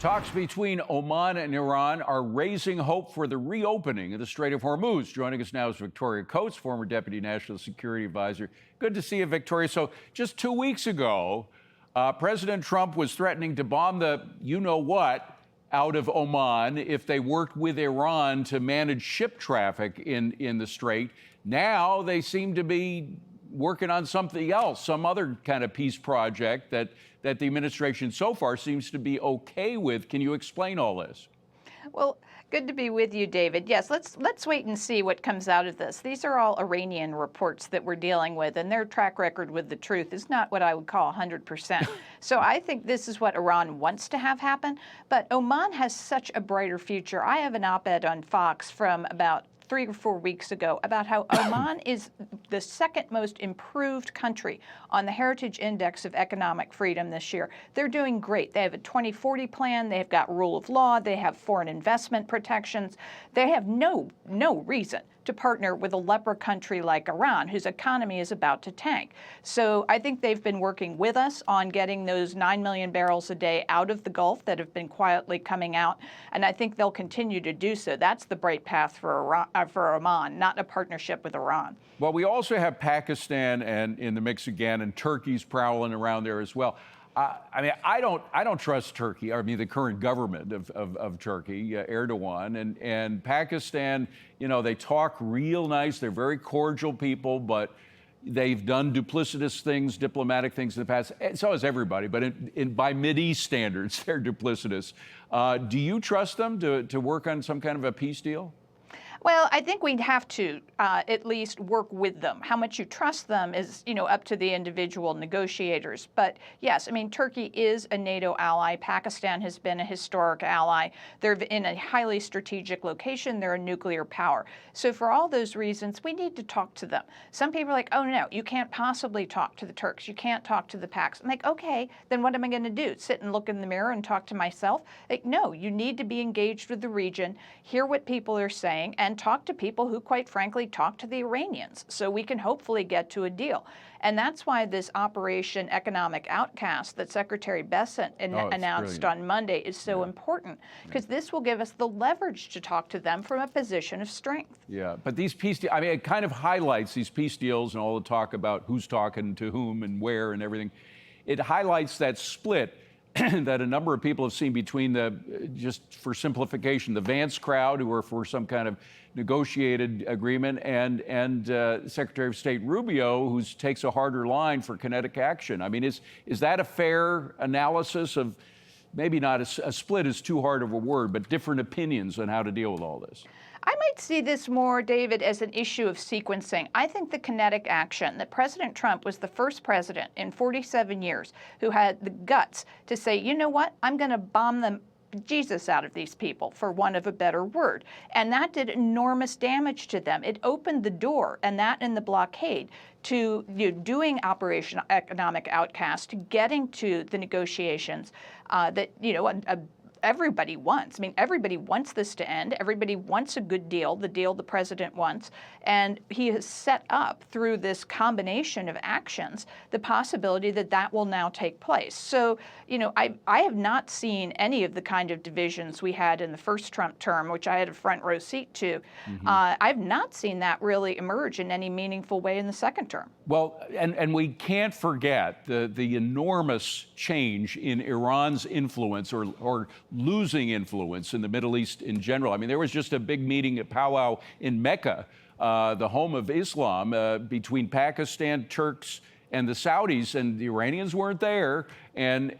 Talks between Oman and Iran are raising hope for the reopening of the Strait of Hormuz. Joining us now is Victoria Coates, former Deputy National Security Advisor. Good to see you, Victoria. So just 2 weeks ago, President Trump was threatening to bomb the you-know-what out of Oman if they worked with Iran to manage ship traffic in the Strait. Now they seem to be working on something else, some other kind of peace project that the administration so far seems to be okay with. Can you explain all this? Well, good to be with you, David. Yes, let's wait and see what comes out of this. These are all Iranian reports that we're dealing with, and their track record with the truth is not what I would call 100%. So I think this is what Iran wants to have happen, but Oman has such a brighter future. I have an op-ed on Fox from about 3 or 4 weeks ago about how Oman is the second most improved country on the Heritage Index of Economic Freedom this year. They're doing great. They have a 2040 plan. They've got rule of law. They have foreign investment protections. They have no reason to partner with a leper country like Iran, whose economy is about to tank. So I think they've been working with us on getting those 9 million barrels a day out of the Gulf that have been quietly coming out, and I think they'll continue to do so. That's the bright path for Oman, not a partnership with Iran. Well, we also have Pakistan and in the mix again, and Turkey's prowling around there as well. I mean, I don't trust Turkey. I mean, the current government of Turkey, Erdogan, and Pakistan. You know, they talk real nice. They're very cordial people, but they've done duplicitous things, diplomatic things in the past. And so has everybody. But by Mideast standards, they're duplicitous. Do you trust them to work on some kind of a peace deal? Well, I think we'd have to at least work with them. How much you trust them is, up to the individual negotiators. But yes, I mean, Turkey is a NATO ally. Pakistan has been a historic ally. They're in a highly strategic location. They're a nuclear power. So for all those reasons, we need to talk to them. Some people are like, oh, no, you can't possibly talk to the Turks. You can't talk to the Paks. I'm like, okay, then what am I going to do? Sit and look in the mirror and talk to myself? Like, no, you need to be engaged with the region, hear what people are saying, and talk to people who, quite frankly, talk to the Iranians, so we can hopefully get to a deal. And that's why this Operation Economic Outcast that Secretary Bessent announced on Monday is so important, because this will give us the leverage to talk to them from a position of strength. Yeah, but these peace deals, I mean, it kind of highlights these peace deals and all the talk about who's talking to whom and where and everything. It highlights that split that a number of people have seen between just for simplification, the Vance crowd, who are for some kind of negotiated agreement, and Secretary of State Rubio, who takes a harder line for kinetic action. I mean, is that a fair analysis of, maybe not a split is too hard of a word, but different opinions on how to deal with all this? I might see this more, David, as an issue of sequencing. I think the kinetic action, that President Trump was the first president in 47 years who had the guts to say, you know what, I'm going to bomb the Jesus out of these people, for want of a better word. And that did enormous damage to them. It opened the door, and that and the blockade, to doing Operation Economic Outcast, to getting to the negotiations that, everybody wants. I mean, everybody wants this to end. Everybody wants a good deal, the deal the president wants. And he has set up, through this combination of actions, the possibility that that will now take place. So, I have not seen any of the kind of divisions we had in the first Trump term, which I had a front row seat to. I've not seen that really emerge in any meaningful way in the second term. Well, and we can't forget the enormous change in Iran's influence or losing influence in the Middle East in general. I mean, there was just a big meeting at powwow in Mecca, the home of Islam, between Pakistan, Turks, and the Saudis, and the Iranians weren't there. And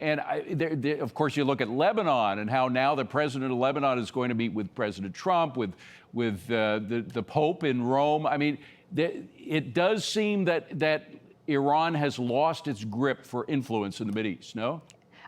of course, you look at Lebanon and how now the president of Lebanon is going to meet with President Trump, with the Pope in Rome. I mean, it does seem that Iran has lost its grip for influence in the Mideast, no?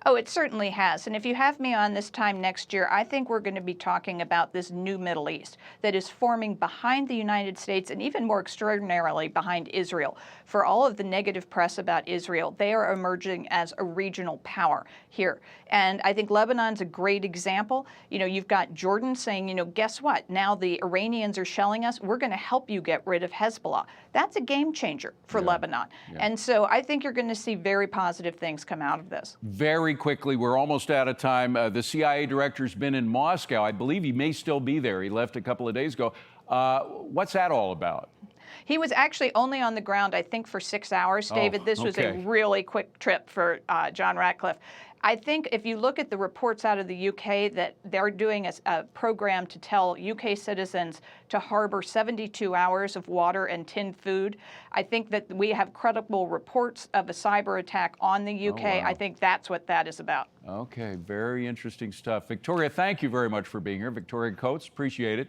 Oh, it certainly has. And if you have me on this time next year, I think we're going to be talking about this new Middle East that is forming behind the United States, and even more extraordinarily behind Israel. For all of the negative press about Israel, they are emerging as a regional power here. And I think Lebanon's a great example. You've got Jordan saying, guess what? Now the Iranians are shelling us. We're going to help you get rid of Hezbollah. That's a game changer for Lebanon. And so I think you're going to see very positive things come out of this. Very quickly, we're almost out of time. The CIA director's been in Moscow. I believe he may still be there. He left a couple of days ago. What's that all about? He was actually only on the ground, I think, for 6 hours, David. This was a really quick trip for John Ratcliffe. I think if you look at the reports out of the UK that they're doing a program to tell UK citizens to harbor 72 hours of water and tinned food, I think that we have credible reports of a cyber attack on the UK. Oh, wow. I think that's what that is about. Okay, very interesting stuff. Victoria, thank you very much for being here. Victoria Coates, appreciate it.